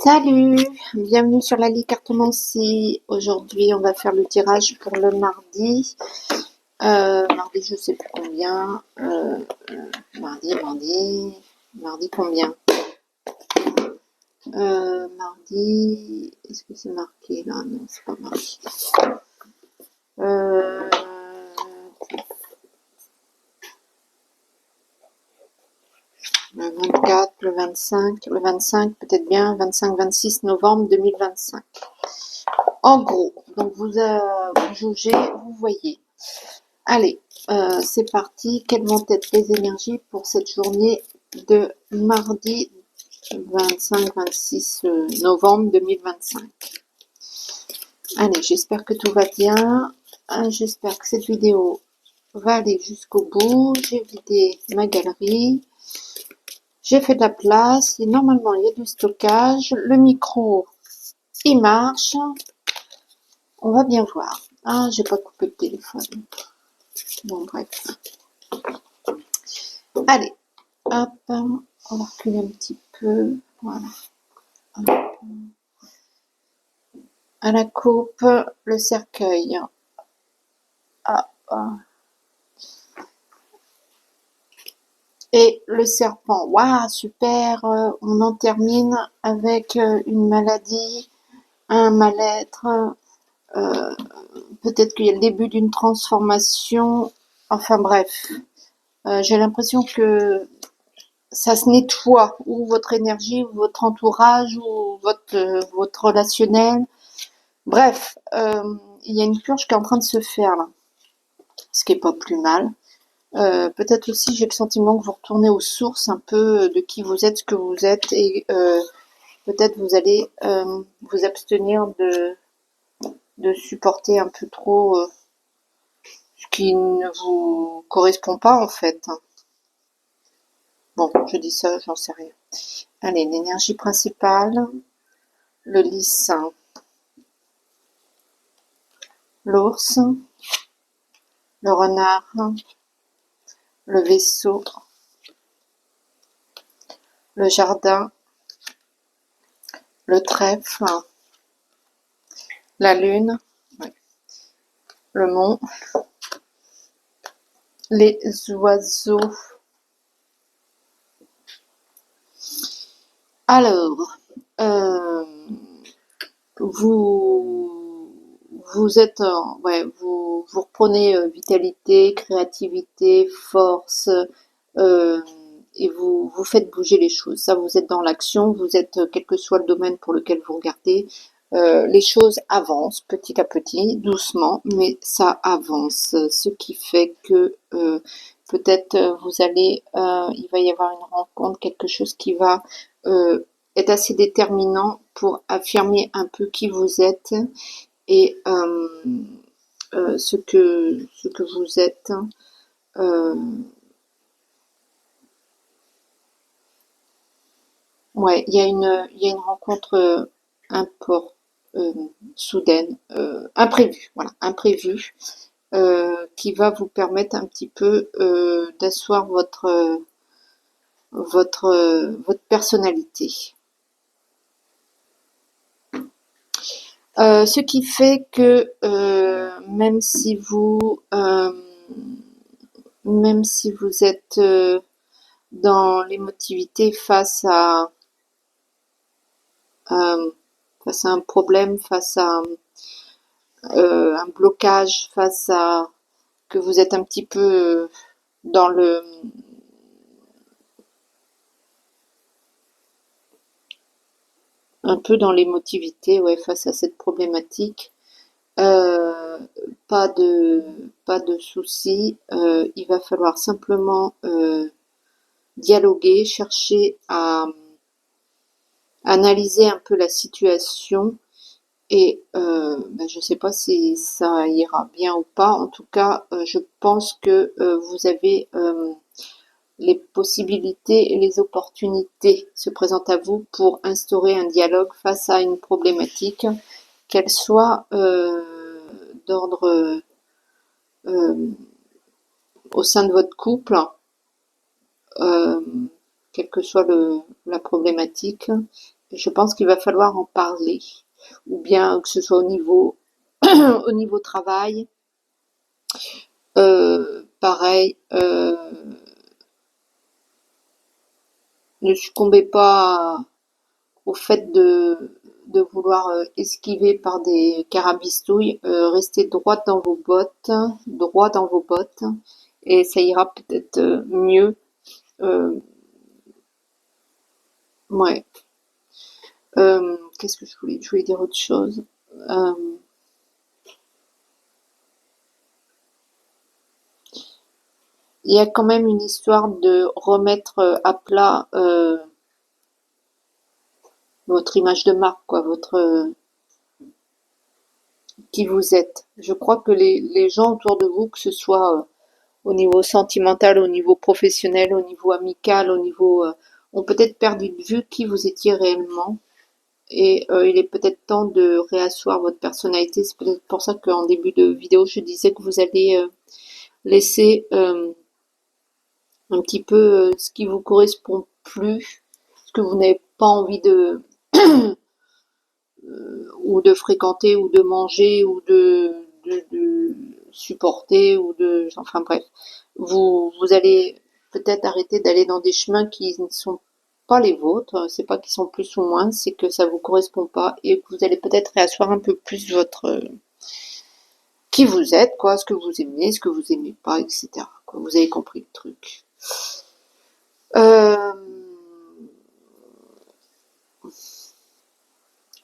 Salut, bienvenue sur la cartomancie. Aujourd'hui, on va faire le tirage pour le mardi. Mardi, je sais plus combien. Mardi combien? Mardi, est-ce que c'est marqué là? Non, c'est pas marqué. Euh, le 24, le 25 peut-être bien, 25-26 novembre 2025. En gros, donc vous jaugez, vous voyez. Allez, c'est parti. Quelles vont être les énergies pour cette journée de mardi 25-26 novembre 2025? Allez, j'espère que tout va bien. J'espère que cette vidéo va aller jusqu'au bout. J'ai vidé ma galerie. J'ai fait de la place. Et normalement, il y a du stockage. Le micro, il marche. On va bien voir. Ah, j'ai pas coupé le téléphone. Bon, bref. Allez, hop, on va reculer un petit peu. Voilà. Hop. À la coupe, le cercueil. Hop. Et le serpent. Waouh, super. On en termine avec une maladie, un mal-être. euh, Peut-être qu'il y a le début d'une transformation. Enfin bref. J'ai l'impression que ça se nettoie, ou votre énergie, ou votre entourage, ou votre relationnel. Bref, il y a une purge qui est en train de se faire là, ce qui est pas plus mal. Peut-être aussi j'ai le sentiment que vous retournez aux sources un peu de qui vous êtes, ce que vous êtes, et peut-être vous allez vous abstenir de supporter un peu trop ce qui ne vous correspond pas en fait. Bon, je dis ça, j'en sais rien. Allez, l'énergie principale, le lys, l'ours, le renard, le vaisseau, le jardin, le trèfle, la lune, ouais, le mont, les oiseaux. Alors, vous vous êtes, ouais, vous reprenez vitalité, créativité, force, euh, et vous faites bouger les choses. Ça, vous êtes dans l'action, vous êtes, quel que soit le domaine pour lequel vous regardez, les choses avancent petit à petit, doucement, mais ça avance. Ce qui fait que peut-être vous allez, il va y avoir une rencontre, quelque chose qui va euh, être assez déterminant pour affirmer un peu qui vous êtes et ce que vous êtes. Euh, ouais, il y a une rencontre soudaine, imprévue, voilà, imprévue, qui va vous permettre un petit peu d'asseoir votre personnalité. Ce qui fait que même si vous êtes dans l'émotivité euh, face à un problème, face à un blocage, face à que vous êtes un petit peu dans le un peu dans l'émotivité, ouais, face à cette problématique. Euh, pas de pas de souci. Il va falloir simplement dialoguer, chercher à analyser un peu la situation et je ne sais pas si ça ira bien ou pas. En tout cas, je pense que vous avez les possibilités et les opportunités se présentent à vous pour instaurer un dialogue face à une problématique, qu'elle soit d'ordre euh, au sein de votre couple, euh, quelle que soit la problématique, Je pense qu'il va falloir en parler, ou bien que ce soit au niveau, au niveau travail, pareil, ne succombez pas au fait de vouloir esquiver par des carabistouilles, restez droit dans vos bottes, et ça ira peut-être mieux. Euh, ouais. Qu'est-ce que je voulais? Je voulais dire autre chose. Euh, il y a quand même une histoire de remettre à plat votre image de marque, quoi, qui vous êtes. Je crois que les gens autour de vous, que ce soit au niveau sentimental, au niveau professionnel, au niveau amical, au niveau ont peut-être perdu de vue qui vous étiez réellement. Et il est peut-être temps de réasseoir votre personnalité. C'est peut-être pour ça qu'en début de vidéo, je disais que vous allez laisser un petit peu ce qui vous correspond plus, ce que vous n'avez pas envie de ou de fréquenter ou de manger ou de supporter ou de enfin bref, vous allez peut-être arrêter d'aller dans des chemins qui ne sont pas les vôtres. C'est pas qu'ils sont plus ou moins, c'est que ça vous correspond pas et que vous allez peut-être réasseoir un peu plus votre qui vous êtes, quoi, ce que vous aimez pas, etc. Quoi. Vous avez compris le truc. Euh,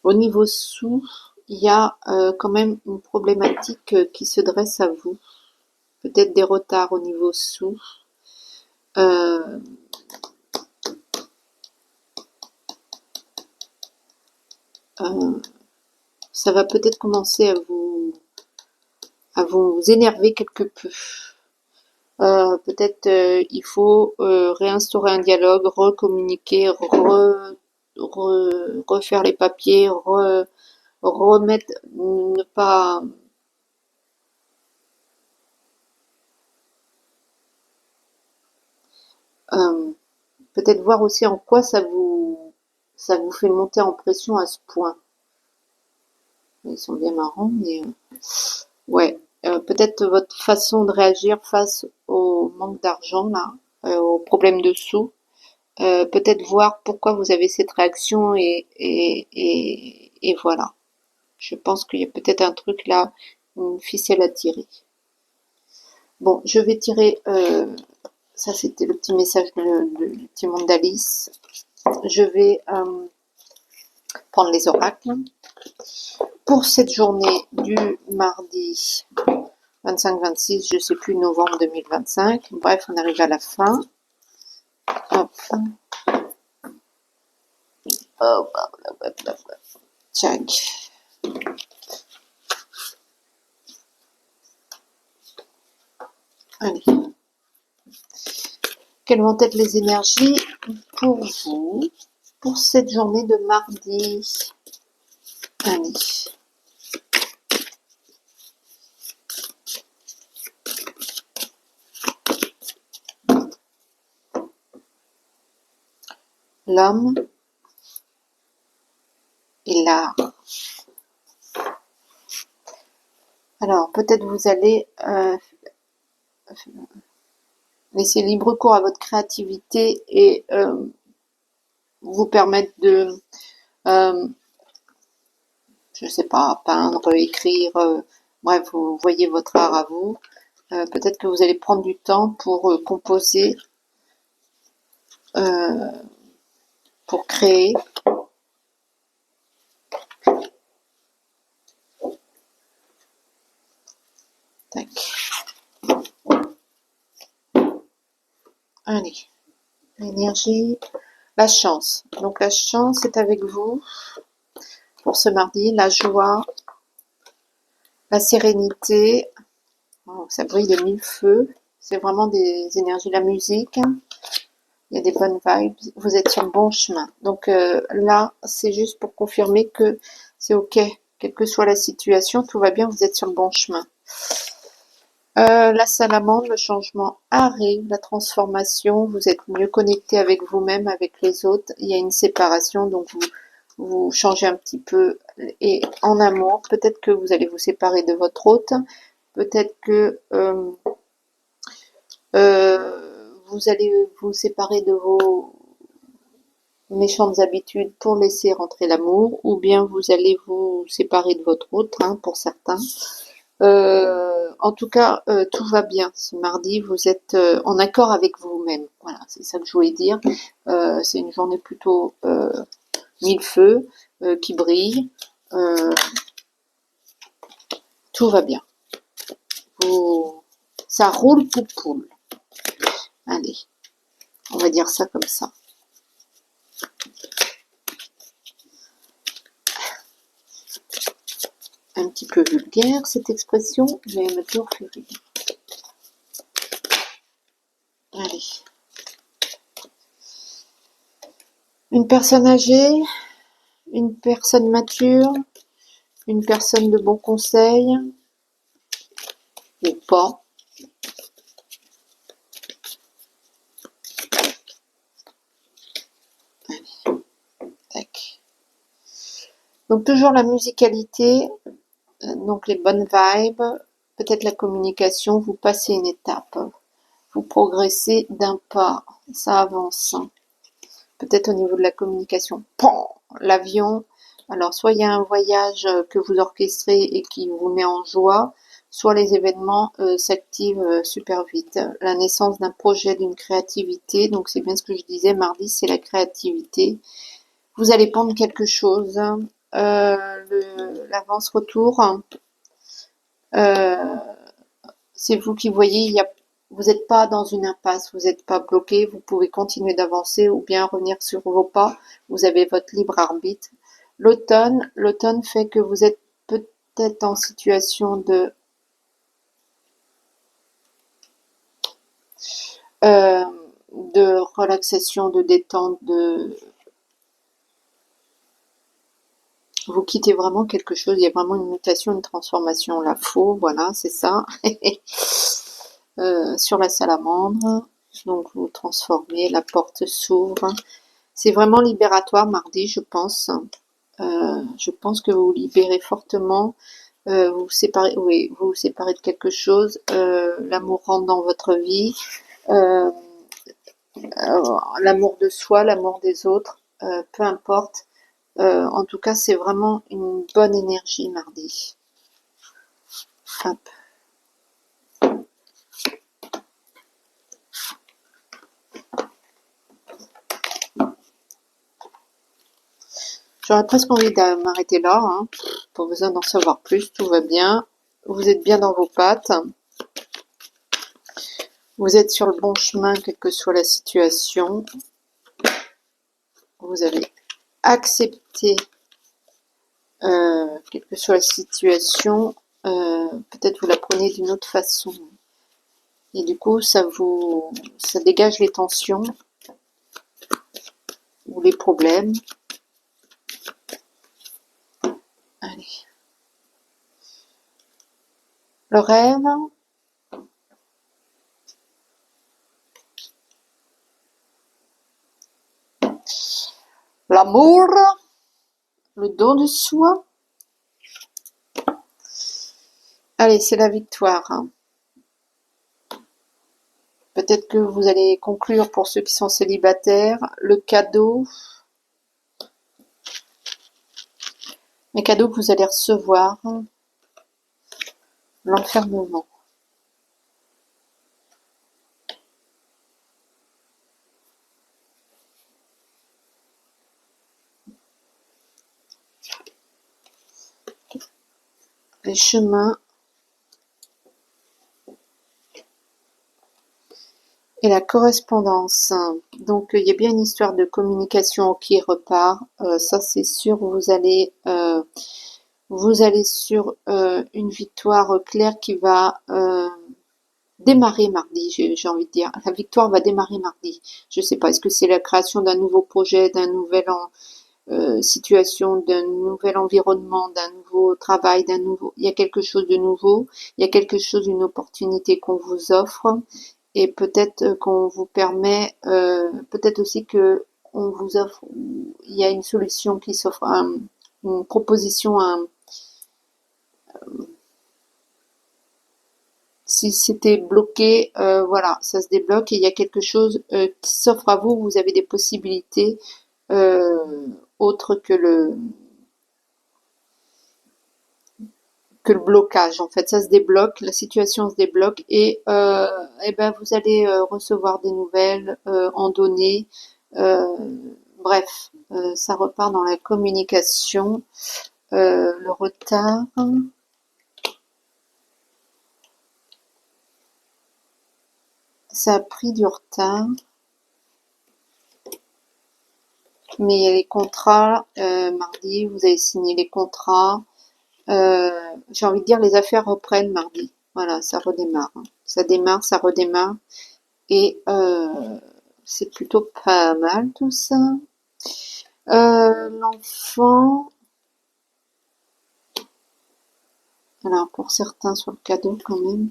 Au niveau sous, il y a quand même une problématique qui se dresse à vous. Peut-être des retards au niveau sous. Euh, euh, Ça va peut-être commencer à vous énerver quelque peu. Peut-être il faut réinstaurer un dialogue, recommuniquer, refaire les papiers, remettre, ne pas euh, peut-être voir aussi en quoi ça vous fait monter en pression à ce point. Ils sont bien marrants, mais ouais. Peut-être votre façon de réagir face au manque d'argent là, au problème de sous. Peut-être voir pourquoi vous avez cette réaction et voilà. Je pense qu'il y a peut-être un truc là, une ficelle à tirer. Bon, je vais tirer. Ça, c'était le petit message du petit monde d'Alice. Je vais prendre les oracles pour cette journée du mardi 25-26, je sais plus, novembre 2025. Bref, on arrive à la fin. Hop, hop, hop, hop, hop. Tchac. Allez. Quelles vont être les énergies pour vous pour cette journée de mardi? Allez. L'homme et l'art. Alors, peut-être vous allez laisser libre cours à votre créativité et vous permettre de, euh, je sais pas, peindre, écrire, bref, vous voyez votre art à vous. Peut-être que vous allez prendre du temps pour composer, euh, pour créer. Tac. Allez, l'énergie, la chance. Donc la chance est avec vous pour ce mardi, la joie, la sérénité. Oh, ça brille de mille feux. C'est vraiment des énergies, la musique. Il y a des bonnes vibes. Vous êtes sur le bon chemin. Donc là, c'est juste pour confirmer que c'est ok. Quelle que soit la situation, tout va bien, vous êtes sur le bon chemin. La salamandre, le changement arrive, la transformation, vous êtes mieux connecté avec vous-même, avec les autres. Il y a une séparation, donc vous changez un petit peu et en amour, peut-être que vous allez vous séparer de votre hôte, peut-être que vous allez vous séparer de vos méchantes habitudes pour laisser rentrer l'amour, ou bien vous allez vous séparer de votre hôte, hein, pour certains. En tout cas, tout va bien ce mardi. Vous êtes en accord avec vous-même. Voilà, c'est ça que je voulais dire. C'est une journée plutôt mille feux qui brille. Euh, tout va bien. Ça roule pour poule. Allez, on va dire ça comme ça. Un petit peu vulgaire cette expression, mais elle m'a toujours fait rire. Allez. Une personne âgée, une personne mature, une personne de bon conseil, ou pas. Tac. Donc toujours la musicalité, donc les bonnes vibes, peut-être la communication, vous passez une étape, vous progressez d'un pas, ça avance. Peut-être au niveau de la communication, l'avion. Alors soit il y a un voyage que vous orchestrez et qui vous met en joie, soit les événements s'activent super vite. La naissance d'un projet, d'une créativité, donc c'est bien ce que je disais, mardi c'est la créativité. Vous allez prendre quelque chose, l'avance-retour, euh, c'est vous qui voyez, vous n'êtes pas dans une impasse, vous n'êtes pas bloqué, vous pouvez continuer d'avancer ou bien revenir sur vos pas, vous avez votre libre arbitre. L'automne fait que vous êtes peut-être en situation euh, de relaxation, de détente, vous quittez vraiment quelque chose, il y a vraiment une mutation, une transformation, la faux, voilà, c'est ça. Sur la salamandre, donc vous transformez, la porte s'ouvre. C'est vraiment libératoire mardi, je pense. Je pense que vous vous libérez fortement. Vous vous séparez, oui, vous vous séparez de quelque chose. L'amour rentre dans votre vie. Euh, L'amour de soi, l'amour des autres, peu importe. En tout cas, c'est vraiment une bonne énergie mardi. Hop. J'aurais presque envie de m'arrêter là, hein. Pas besoin d'en savoir plus, tout va bien. Vous êtes bien dans vos pattes. Vous êtes sur le bon chemin, quelle que soit la situation. Vous avez accepté, quelle que soit la situation. Peut-être vous la prenez d'une autre façon. Et du coup, ça dégage les tensions ou les problèmes. Allez. Le rêve. L'amour. Le don de soi. Allez, c'est la victoire. Peut-être que vous allez conclure pour ceux qui sont célibataires. Le cadeau. Les cadeaux que vous allez recevoir. L'enfermement. Les chemins. Et la correspondance. Donc il y a bien une histoire de communication qui repart. Ça c'est sûr. Vous allez sur une victoire claire qui va démarrer mardi. J'ai envie de dire, la victoire va démarrer mardi. Je sais pas. Est-ce que c'est la création d'un nouveau projet, d'un nouvel situation, d'un nouvel environnement, d'un nouveau travail, il y a quelque chose de nouveau, il y a quelque chose, une opportunité qu'on vous offre et peut-être qu'on vous permet, peut-être aussi que on vous offre, il y a une solution qui s'offre, une proposition, si c'était bloqué, voilà, ça se débloque et il y a quelque chose qui s'offre à vous. Vous avez des possibilités autres que le blocage. En fait, ça se débloque, la situation se débloque et ben vous allez recevoir des nouvelles, en données. Euh, bref, ça repart dans la communication. Le retard, ça a pris du retard, mais il y a les contrats. Mardi, vous avez signé les contrats. J'ai envie de dire les affaires reprennent mardi. Voilà, ça redémarre, hein. Ça démarre, ça redémarre. Et c'est plutôt pas mal tout ça. L'enfant, alors pour certains sur le cadeau quand même,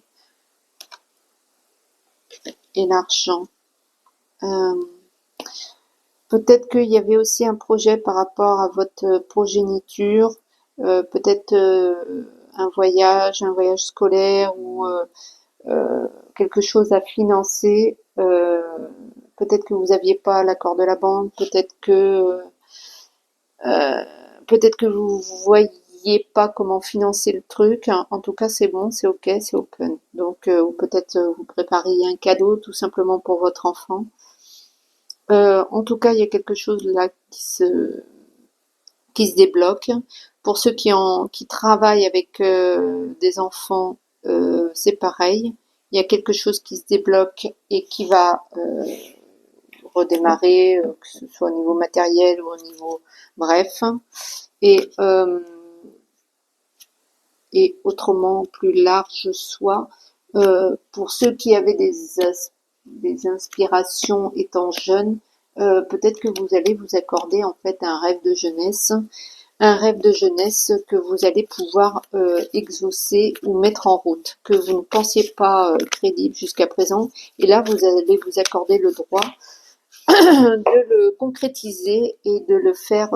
et l'argent. Euh, Peut-être qu'il y avait aussi un projet par rapport à votre progéniture, peut-être un voyage scolaire ou quelque chose à financer. Peut-être que vous n'aviez pas l'accord de la banque, euh, peut-être que vous voyez pas comment financer le truc. En tout cas, c'est bon, c'est ok, c'est open. Donc, ou peut-être vous prépariez un cadeau tout simplement pour votre enfant. En tout cas, il y a quelque chose là qui se débloque. Pour ceux qui travaillent avec des enfants, c'est pareil. Il y a quelque chose qui se débloque et qui va redémarrer, que ce soit au niveau matériel ou au niveau bref. Et, euh, et autrement, plus large soit, pour ceux qui avaient des inspirations étant jeunes, peut-être que vous allez vous accorder en fait un rêve de jeunesse que vous allez pouvoir exaucer ou mettre en route, que vous ne pensiez pas crédible jusqu'à présent. Et là, vous allez vous accorder le droit de le concrétiser et de le faire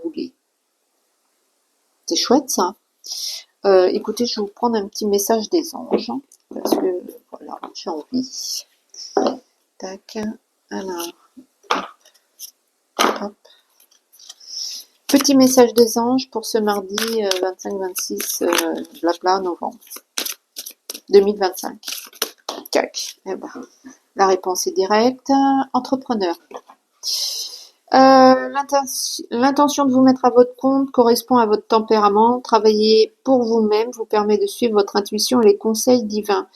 rouler. C'est chouette ça. Écoutez, je vais vous prendre un petit message des anges, hein, parce que voilà, j'ai envie. Tac. Alors, hop. Petit message des anges pour ce mardi 25-26 blabla novembre 2025. Tac. Eh ben, la réponse est directe. Entrepreneur. L'intention de vous mettre à votre compte correspond à votre tempérament. Travailler pour vous-même vous permet de suivre votre intuition et les conseils divins.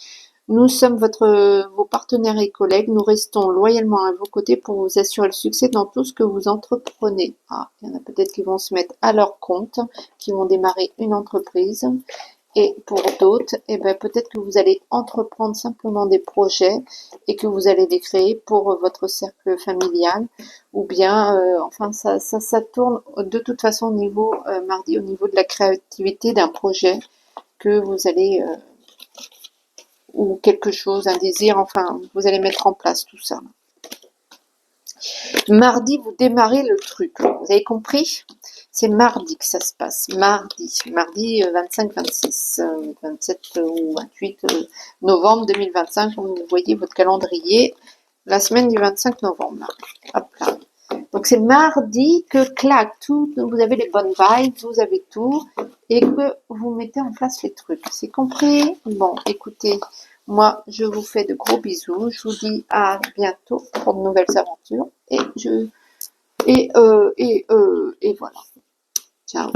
Nous sommes vos partenaires et collègues. Nous restons loyalement à vos côtés pour vous assurer le succès dans tout ce que vous entreprenez. Ah, il y en a peut-être qui vont se mettre à leur compte, qui vont démarrer une entreprise. Et pour d'autres, eh ben, peut-être que vous allez entreprendre simplement des projets et que vous allez les créer pour votre cercle familial. Ou bien, enfin, ça tourne de toute façon au niveau, mardi, au niveau de la créativité d'un projet que vous allez ou quelque chose, un désir, enfin, vous allez mettre en place tout ça. Mardi, vous démarrez le truc. Vous avez compris? C'est mardi que ça se passe. Mardi 25, 26, 27 ou 28 novembre 2025. Vous voyez votre calendrier. La semaine du 25 novembre. Hop là. Donc c'est mardi que claque tout, vous avez les bonnes vibes, vous avez tout, et que vous mettez en place les trucs. C'est compris? Bon, écoutez, moi je vous fais de gros bisous, je vous dis à bientôt pour de nouvelles aventures, et voilà. Ciao.